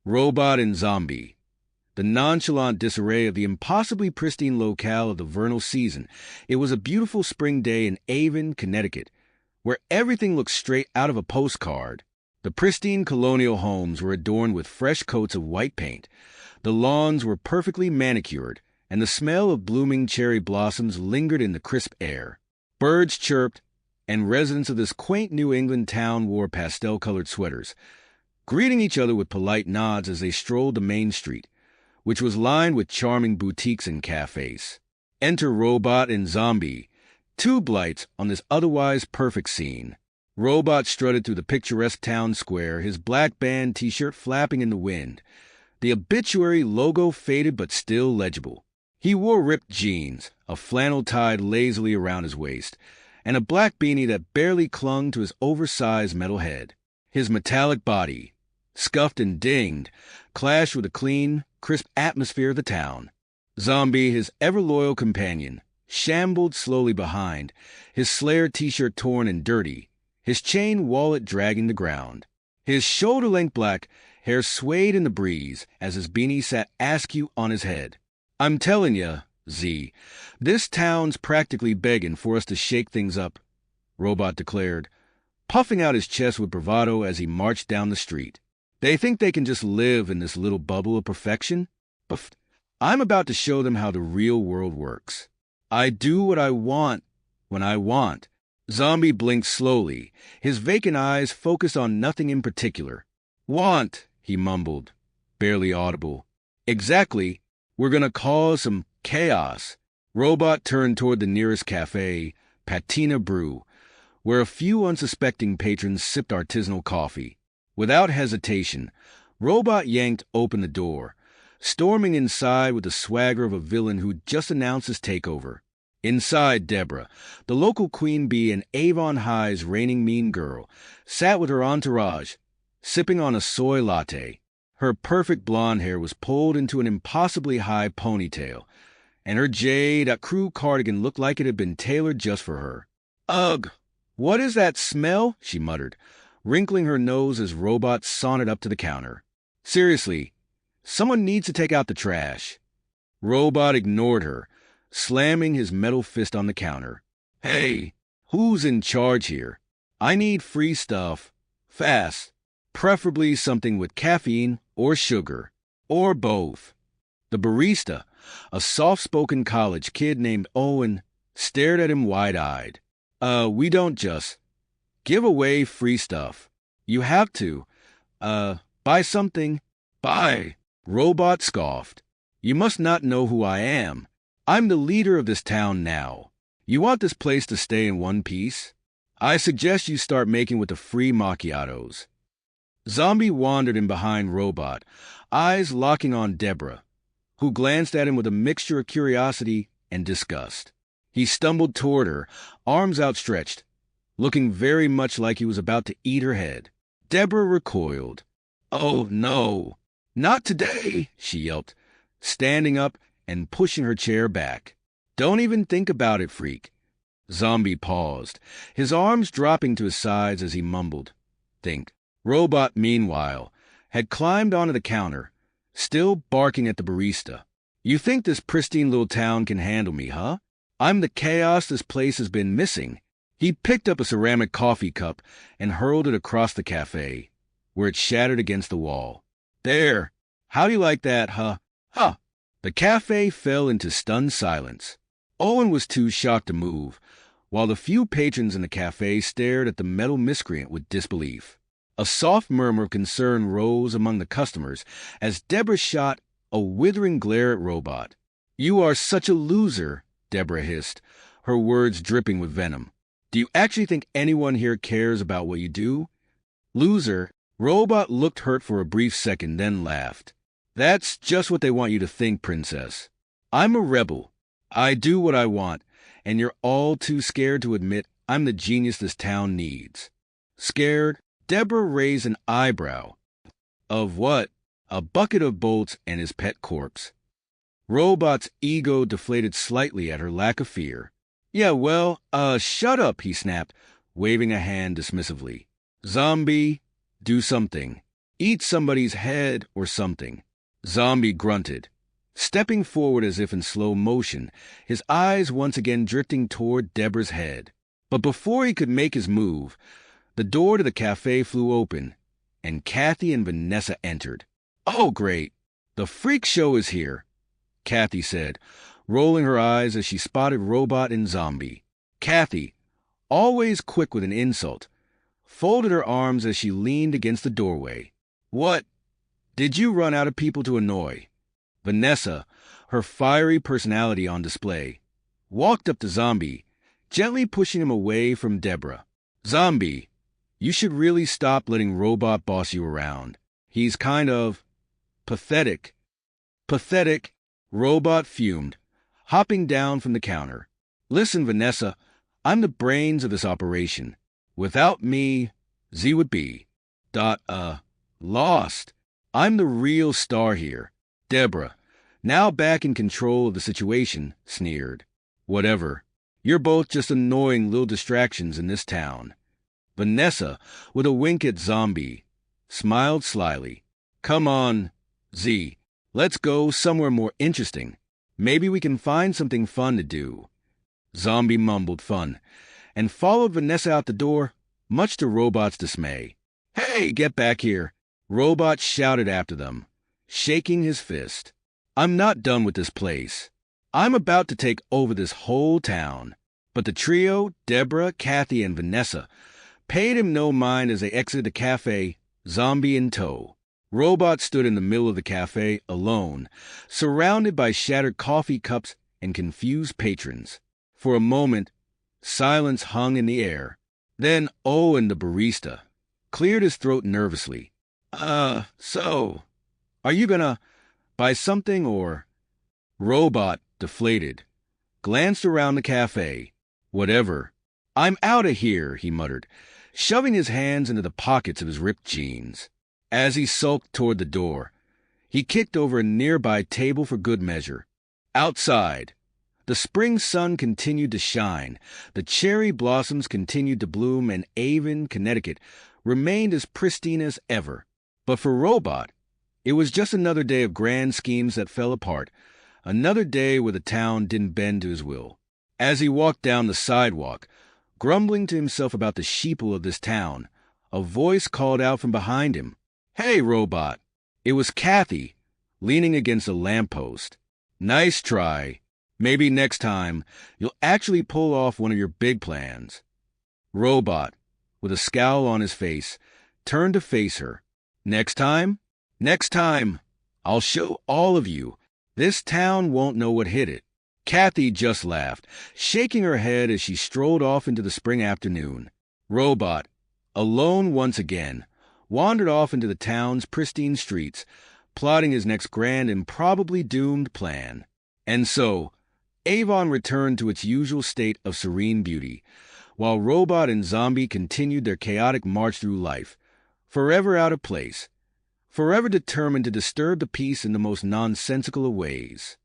Robot and Zombie. The nonchalant disarray of the impossibly pristine locale of the vernal season. It was a beautiful spring day in Avon, Connecticut, where everything looked straight out of a postcard. The pristine colonial homes were adorned with fresh coats of white paint. The lawns were perfectly manicured, and the smell of blooming cherry blossoms lingered in the crisp air. Birds chirped, and residents of this quaint New England town wore pastel-colored sweaters, greeting each other with polite nods as they strolled the main street, which was lined with charming boutiques and cafes. Enter Robot and Zombie, two blights on this otherwise perfect scene. Robot strutted through the picturesque town square, his black band t-shirt flapping in the wind, the obituary logo faded but still legible. He wore ripped jeans, a flannel tied lazily around his waist, and a black beanie that barely clung to his oversized metal head. His metallic body, scuffed and dinged, clashed with the clean, crisp atmosphere of the town. Zombie, his ever-loyal companion, shambled slowly behind, his Slayer t-shirt torn and dirty, his chain wallet dragging the ground. His shoulder-length black hair swayed in the breeze as his beanie sat askew on his head. "I'm telling ya, Z, this town's practically begging for us to shake things up," Robot declared, puffing out his chest with bravado as he marched down the street. "They think they can just live in this little bubble of perfection? But I'm about to show them how the real world works. I do what I want when I want." Zombie blinked slowly, his vacant eyes focused on nothing in particular. "Want," he mumbled, barely audible. "Exactly. We're gonna cause some chaos." Robot turned toward the nearest café, Patina Brew, where a few unsuspecting patrons sipped artisanal coffee. Without hesitation, Robot yanked open the door, storming inside with the swagger of a villain who'd just announced his takeover. Inside, Debra, the local queen bee and Avon High's reigning mean girl, sat with her entourage, sipping on a soy latte. Her perfect blonde hair was pulled into an impossibly high ponytail, and her jade crew cardigan looked like it had been tailored just for her. "Ugh, what is that smell?" she muttered, wrinkling her nose as Robot sauntered up to the counter. "Seriously, someone needs to take out the trash." Robot ignored her, slamming his metal fist on the counter. "Hey, who's in charge here? I need free stuff. Fast. Preferably something with caffeine or sugar. Or both." The barista, a soft-spoken college kid named Owen, stared at him wide-eyed. We don't just give away free stuff. You have to, buy something." "Buy," Robot scoffed. "You must not know who I am. I'm the leader of this town now. You want this place to stay in one piece? I suggest you start making with the free macchiatos." Zombie wandered in behind Robot, eyes locking on Debra, who glanced at him with a mixture of curiosity and disgust. He stumbled toward her, arms outstretched, looking very much like he was about to eat her head. Debra recoiled. "Oh, no. Not today," she yelped, standing up and pushing her chair back. "Don't even think about it, freak." Zombie paused, his arms dropping to his sides as he mumbled, "Think." Robot, meanwhile, had climbed onto the counter, still barking at the barista. "You think this pristine little town can handle me, huh? I'm the chaos this place has been missing." He picked up a ceramic coffee cup and hurled it across the café, where it shattered against the wall. "There. How do you like that, huh? Huh." The café fell into stunned silence. Owen was too shocked to move, while the few patrons in the café stared at the metal miscreant with disbelief. A soft murmur of concern rose among the customers as Debra shot a withering glare at Robot. "You are such a loser," Debra hissed, her words dripping with venom. "Do you actually think anyone here cares about what you do?" "Loser?" Robot looked hurt for a brief second, then laughed. "That's just what they want you to think, princess. I'm a rebel. I do what I want, and you're all too scared to admit I'm the genius this town needs." Scared, Debra raised an eyebrow. "Of what?" "A bucket of bolts and his pet corpse." Robot's ego deflated slightly at her lack of fear. "Yeah, well, shut up," he snapped, waving a hand dismissively. "Zombie, do something. Eat somebody's head or something. Zombie grunted, stepping forward as if in slow motion, his eyes once again drifting toward Debra's head. But before he could make his move, the door to the café flew open, and Kathy and Vanessa entered. "Oh, great! The freak show is here," Kathy said, rolling her eyes as she spotted Robot and Zombie. Kathy, always quick with an insult, folded her arms as she leaned against the doorway. "What? Did you run out of people to annoy?" Vanessa, her fiery personality on display, walked up to Zombie, gently pushing him away from Debra. "Zombie, you should really stop letting Robot boss you around. He's kind of pathetic." "Pathetic," Robot fumed, hopping down from the counter. "Listen, Vanessa, I'm the brains of this operation. Without me, Z would be lost. I'm the real star here." Debra, now back in control of the situation, sneered. "Whatever. You're both just annoying little distractions in this town." Vanessa, with a wink at Zombie, smiled slyly. "Come on, Z. Let's go somewhere more interesting. Maybe we can find something fun to do." Zombie mumbled fun, and followed Vanessa out the door, much to Robot's dismay. "Hey, get back here!" Robot shouted after them, shaking his fist. "I'm not done with this place. I'm about to take over this whole town." But the trio, Debra, Kathy, and Vanessa, paid him no mind as they exited the cafe, Zombie in tow. Robot stood in the middle of the cafe, alone, surrounded by shattered coffee cups and confused patrons. For a moment, silence hung in the air. Then Owen, the barista, cleared his throat nervously. So, are you gonna buy something or?" Robot, deflated, glanced around the cafe. "Whatever. I'm out of here," he muttered, shoving his hands into the pockets of his ripped jeans. As he sulked toward the door, he kicked over a nearby table for good measure. Outside, the spring sun continued to shine, the cherry blossoms continued to bloom, and Avon, Connecticut, remained as pristine as ever. But for Robot, it was just another day of grand schemes that fell apart, another day where the town didn't bend to his will. As he walked down the sidewalk, grumbling to himself about the sheeple of this town, a voice called out from behind him, "Hey, Robot!" It was Kathy, leaning against a lamppost. "Nice try. Maybe next time you'll actually pull off one of your big plans." Robot, with a scowl on his face, turned to face her. "Next time? Next time, I'll show all of you. This town won't know what hit it." Kathy just laughed, shaking her head as she strolled off into the spring afternoon. Robot, alone once again, wandered off into the town's pristine streets, plotting his next grand and probably doomed plan. And so, Avon returned to its usual state of serene beauty, while Robot and Zombie continued their chaotic march through life, forever out of place, forever determined to disturb the peace in the most nonsensical of ways.